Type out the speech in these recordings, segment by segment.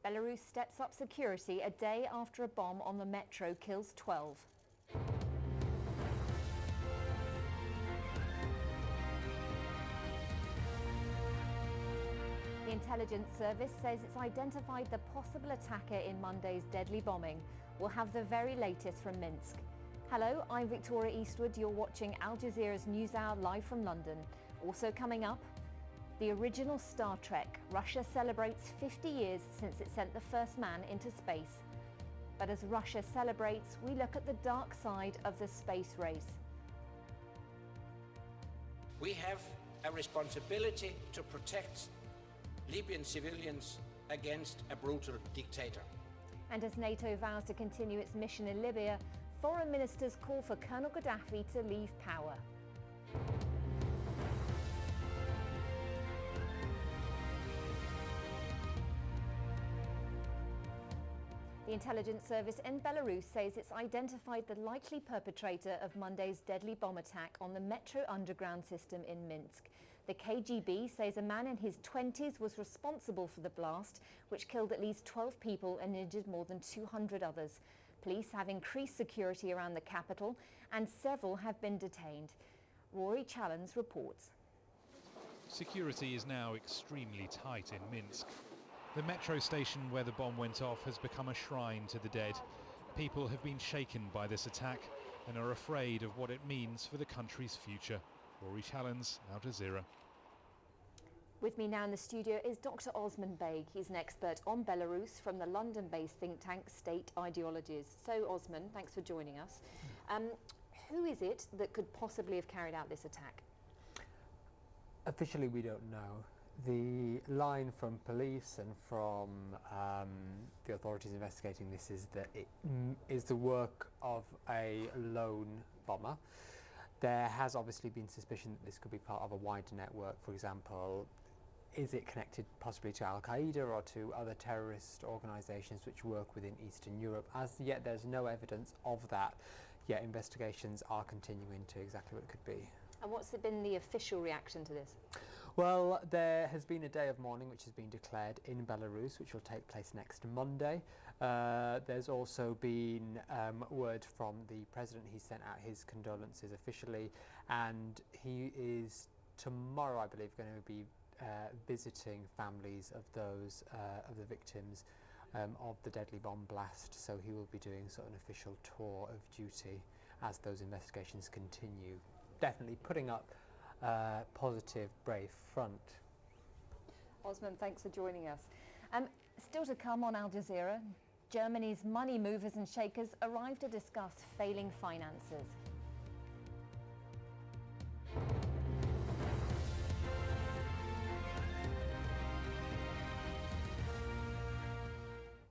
Belarus steps up security a day after a bomb on the metro kills 12. The intelligence service says it's identified the possible attacker in Monday's deadly bombing. We'll have the very latest from Minsk. Hello, I'm Victoria Eastwood. You're watching Al Jazeera's NewsHour live from London. Also coming up, the original Star Trek. Russia celebrates 50 years since it sent the first man into space. But as Russia celebrates, we look at the dark side of the space race. We have a responsibility to protect Libyan civilians against a brutal dictator. And as NATO vows to continue its mission in Libya, foreign ministers call for Colonel Gaddafi to leave power. The intelligence service in Belarus says it's identified the likely perpetrator of Monday's deadly bomb attack on the metro underground system in Minsk. The KGB says a man in his 20s was responsible for the blast, which killed at least 12 people and injured more than 200 others. Police have increased security around the capital and several have been detained. Rory Challens reports. Security is now extremely tight in Minsk. The metro station where the bomb went off has become a shrine to the dead. People have been shaken by this attack and are afraid of what it means for the country's future. Rory Challens, Al Jazeera. With me now in the studio is Dr. Osman Baig. He's an expert on Belarus from the London-based think tank State Ideologies. So, Osman, thanks for joining us. Who is it that could possibly have carried out this attack? Officially, we don't know. The line from police and from the authorities investigating this is that it is the work of a lone bomber. There has obviously been suspicion that this could be part of a wider network. For example, is it connected possibly to Al-Qaeda or to other terrorist organisations which work within Eastern Europe? As yet, there's no evidence of that, yet investigations are continuing into exactly what it could be. And what's been the official reaction to this? Well, there has been a day of mourning which has been declared in Belarus, which will take place next Monday. There's also been word from the president. He sent out his condolences officially, and he is tomorrow, I believe, going to be visiting families of those of the victims of the deadly bomb blast. So he will be doing sort of an official tour of duty as those investigations continue. Definitely putting up a positive, brave front. Osman, thanks for joining us. Still to come on Al Jazeera, Germany's money movers and shakers arrive to discuss failing finances.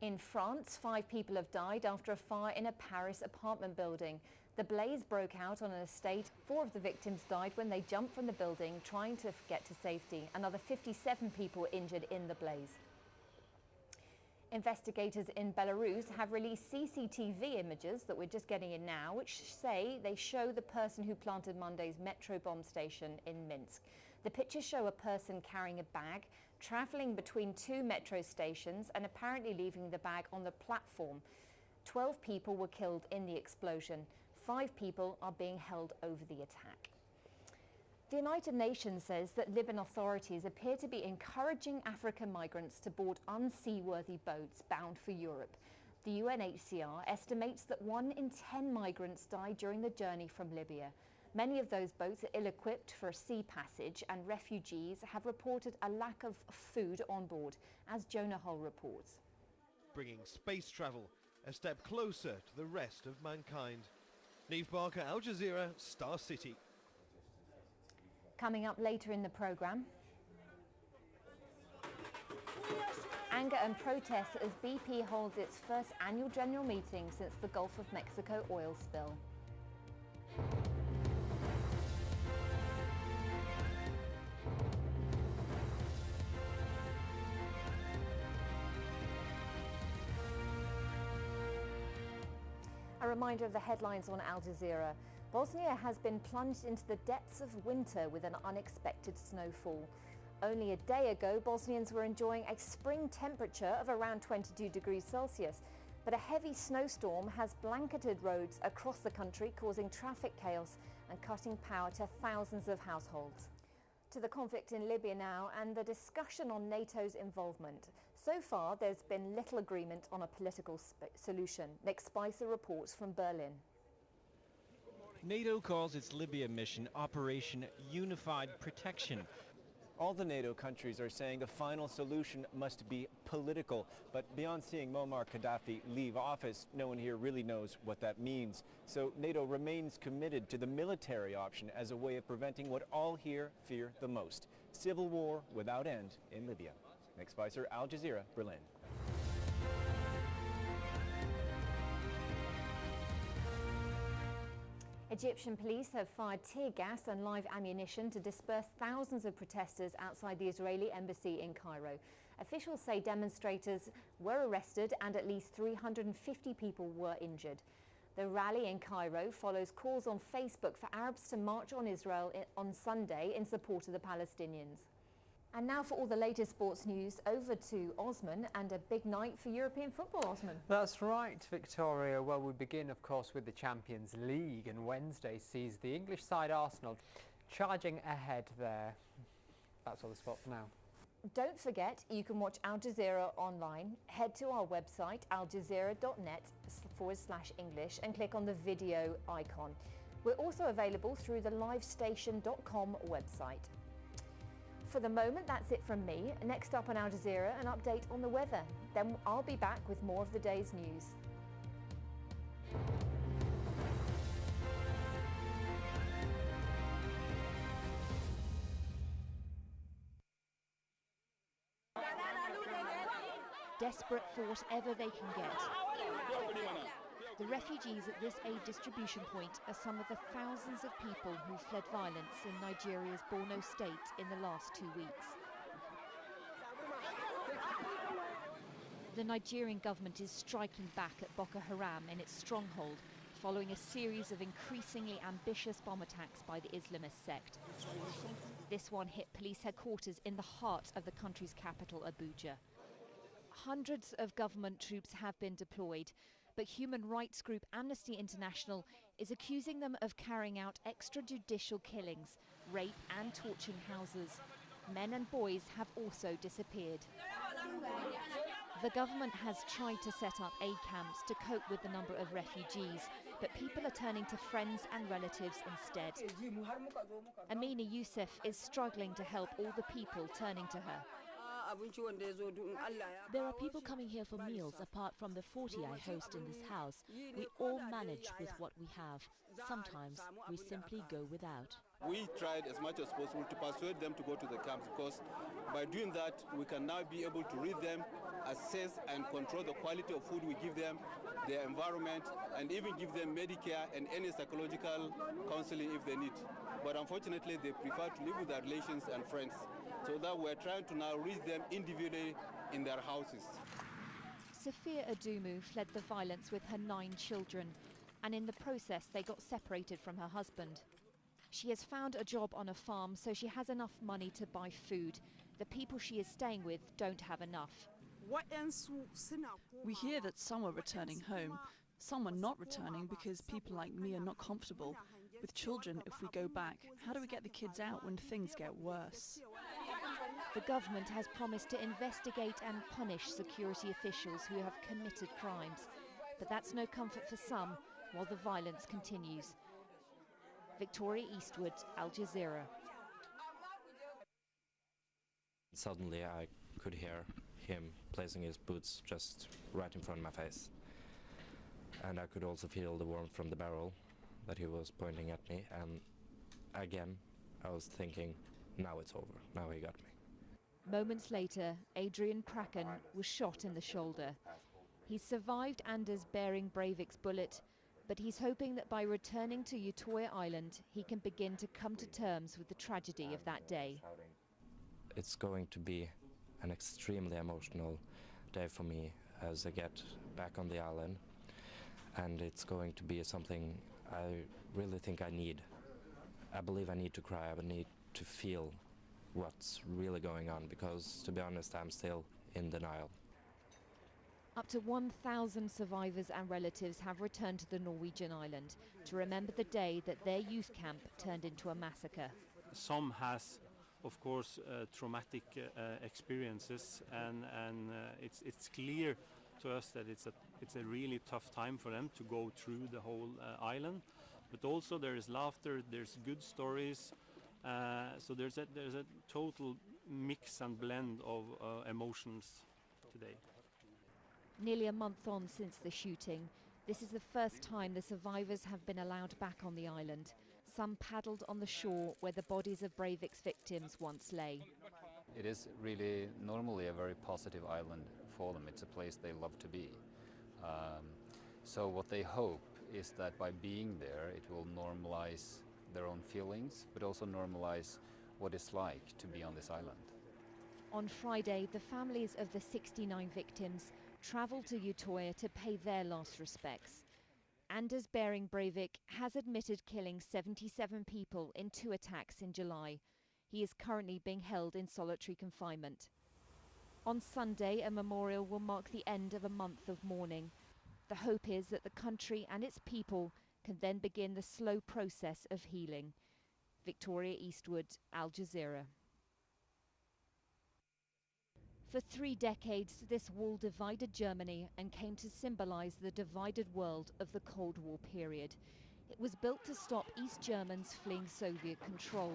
In France, 5 people have died after a fire in a Paris apartment building. The blaze broke out on an estate. 4 of the victims died when they jumped from the building trying to get to safety. Another 57 people were injured in the blaze. Investigators in Belarus have released CCTV images that we're just getting in now, which say they show the person who planted Monday's metro bomb station in Minsk. The pictures show a person carrying a bag, travelling between 2 metro stations and apparently leaving the bag on the platform. 12 people were killed in the explosion. 5 people are being held over the attack. The United Nations says that Libyan authorities appear to be encouraging African migrants to board unseaworthy boats bound for Europe. The UNHCR estimates that 1 in 10 migrants died during the journey from Libya. Many of those boats are ill-equipped for a sea passage, and refugees have reported a lack of food on board, as Jonah Hull reports. Bringing space travel a step closer to the rest of mankind. Neve Barker, Al Jazeera, Star City. Coming up later in the programme, anger and protests as BP holds its first annual general meeting since the Gulf of Mexico oil spill. A reminder of the headlines on Al Jazeera. Bosnia has been plunged into the depths of winter with an unexpected snowfall. Only a day ago, Bosnians were enjoying a spring temperature of around 22 degrees Celsius. But a heavy snowstorm has blanketed roads across the country, causing traffic chaos and cutting power to thousands of households. To the conflict in Libya now and the discussion on NATO's involvement. So far, there's been little agreement on a political solution. Nick Spicer reports from Berlin. NATO calls its Libya mission Operation Unified Protection. All the NATO countries are saying the final solution must be political. But beyond seeing Muammar Gaddafi leave office, no one here really knows what that means. So NATO remains committed to the military option as a way of preventing what all here fear the most: civil war without end in Libya. Nick Spicer, Al Jazeera, Berlin. Egyptian police have fired tear gas and live ammunition to disperse thousands of protesters outside the Israeli embassy in Cairo. Officials say demonstrators were arrested and at least 350 people were injured. The rally in Cairo follows calls on Facebook for Arabs to march on Israel on Sunday in support of the Palestinians. And now for all the latest sports news, over to Osman and a big night for European football, Osman. That's right, Victoria. Well, we begin, of course, with the Champions League, and Wednesday sees the English side Arsenal charging ahead there. That's all the sport for now. Don't forget, you can watch Al Jazeera online. Head to our website, aljazeera.net/English, and click on the video icon. We're also available through the livestation.com website. For the moment, that's it from me. Next up on Al Jazeera, an update on the weather. Then I'll be back with more of the day's news. Desperate for whatever they can get. The refugees at this aid distribution point are some of the thousands of people who fled violence in Nigeria's Borno state in the last 2 weeks. The Nigerian government is striking back at Boko Haram in its stronghold, following a series of increasingly ambitious bomb attacks by the Islamist sect. This one hit police headquarters in the heart of the country's capital, Abuja. Hundreds of government troops have been deployed, but human rights group Amnesty International is accusing them of carrying out extrajudicial killings, rape and torching houses. Men and boys have also disappeared. The government has tried to set up aid camps to cope with the number of refugees, but people are turning to friends and relatives instead. Amina Youssef is struggling to help all the people turning to her. There are people coming here for meals apart from the 40 I host in this house. We all manage with what we have. Sometimes we simply go without. We tried as much as possible to persuade them to go to the camps, because by doing that we can now be able to read them, assess and control the quality of food we give them, their environment, and even give them Medicare and any psychological counseling if they need. But unfortunately they prefer to live with their relations and friends. So that we're trying to now reach them individually in their houses. Sophia Adumu fled the violence with her 9 children, and in the process they got separated from her husband. She has found a job on a farm, so she has enough money to buy food. The people she is staying with don't have enough. We hear that some are returning home. Some are not returning because people like me are not comfortable. With children, if we go back, how do we get the kids out when things get worse? The government has promised to investigate and punish security officials who have committed crimes. But that's no comfort for some while the violence continues. Victoria Eastwood, Al Jazeera. Suddenly I could hear him placing his boots just right in front of my face. And I could also feel the warmth from the barrel that he was pointing at me, and again I was thinking, now it's over, now he got me. Moments later, Adrian Kraken was shot in the shoulder. He survived Anders Behring Breivik's bullet, but he's hoping that by returning to Utoya Island, he can begin to come to terms with the tragedy of that day. It's going to be an extremely emotional day for me as I get back on the island, and it's going to be something I really think I need. I believe I need to cry, I need to feel what's really going on, because to be honest, I'm still in denial. Up to 1,000 survivors and relatives have returned to the Norwegian island to remember the day that their youth camp turned into a massacre. Some has, of course, traumatic experiences, and it's clear to us that it's a really tough time for them to go through the whole island. But also there is laughter, there's good stories, so there's a total mix and blend of emotions today. Nearly a month on since the shooting, this is the first time the survivors have been allowed back on the island. Some paddled on the shore where the bodies of Breivik's victims once lay. It is really normally a very positive island for them. It's a place they love to be. So what they hope is that by being there, it will normalize their own feelings, but also normalize what it's like to be on this island. On Friday, the families of the 69 victims travelled to Utøya to pay their last respects. Anders Behring Breivik has admitted killing 77 people in 2 attacks in July. He is currently being held in solitary confinement. On Sunday, a memorial will mark the end of a month of mourning. The hope is that the country and its people can then begin the slow process of healing. Victoria Eastwood, Al Jazeera. For 3 decades, this wall divided Germany and came to symbolize the divided world of the Cold War period. It was built to stop East Germans fleeing Soviet control,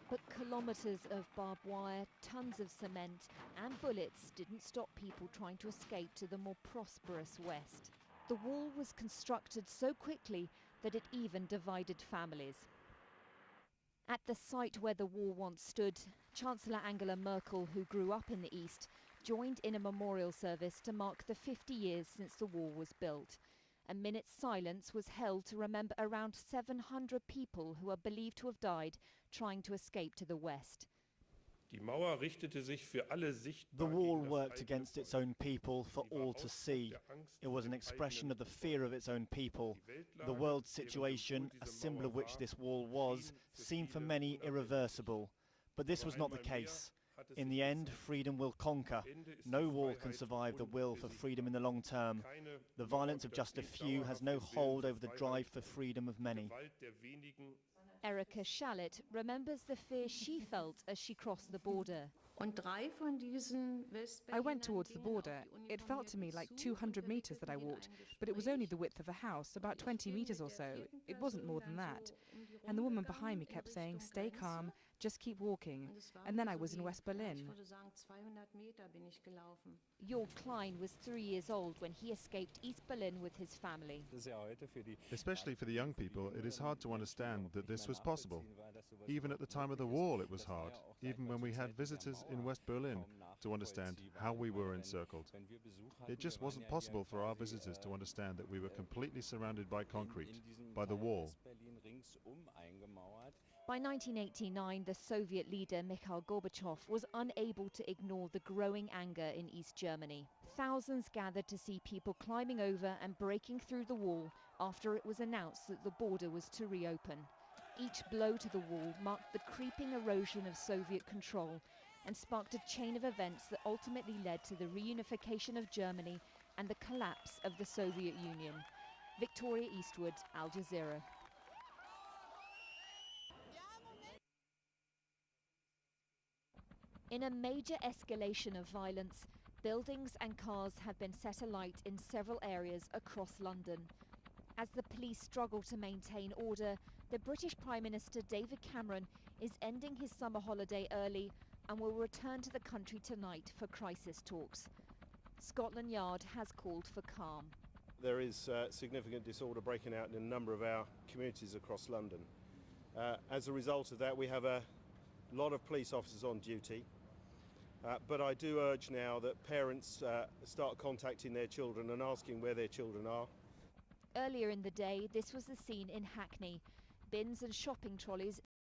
but kilometers of barbed wire, tons of cement and bullets didn't stop people trying to escape to the more prosperous West. The wall was constructed so quickly that it even divided families. At the site where the wall once stood, Chancellor Angela Merkel, who grew up in the East, joined in a memorial service to mark the 50 years since the wall was built. A minute's silence was held to remember around 700 people who are believed to have died trying to escape to the West. The wall worked against its own people for all to see. It was an expression of the fear of its own people. The world situation, a symbol of which this wall was, seemed for many irreversible. But this was not the case. In the end, freedom will conquer. No wall can survive the will for freedom in the long term. The violence of just a few has no hold over the drive for freedom of many. Erika Shalit remembers the fear she felt as she crossed the border. I went towards the border. It felt to me like 200 meters that I walked, but it was only the width of a house, about 20 meters or so. It wasn't more than that. And the woman behind me kept saying, "Stay calm, just keep walking." And then I was in West Berlin. Jörg Klein was 3 years old when he escaped East Berlin with his family. Especially for the young people, it is hard to understand that this was possible. Even at the time of the wall, it was hard, even when we had visitors in West Berlin, to understand how we were encircled. It just wasn't possible for our visitors to understand that we were completely surrounded by concrete, by the wall. By 1989, the Soviet leader Mikhail Gorbachev was unable to ignore the growing anger in East Germany. Thousands gathered to see people climbing over and breaking through the wall after it was announced that the border was to reopen. Each blow to the wall marked the creeping erosion of Soviet control and sparked a chain of events that ultimately led to the reunification of Germany and the collapse of the Soviet Union. Victoria Eastwood, Al Jazeera. In a major escalation of violence, buildings and cars have been set alight in several areas across London. As the police struggle to maintain order, the British Prime Minister David Cameron is ending his summer holiday early and will return to the country tonight for crisis talks. Scotland Yard has called for calm. There is significant disorder breaking out in a number of our communities across London. As a result of that, we have a lot of police officers on duty. But I do urge now that parents start contacting their children and asking where their children are. Earlier in the day, this was the scene in Hackney. Bins and shopping trolleys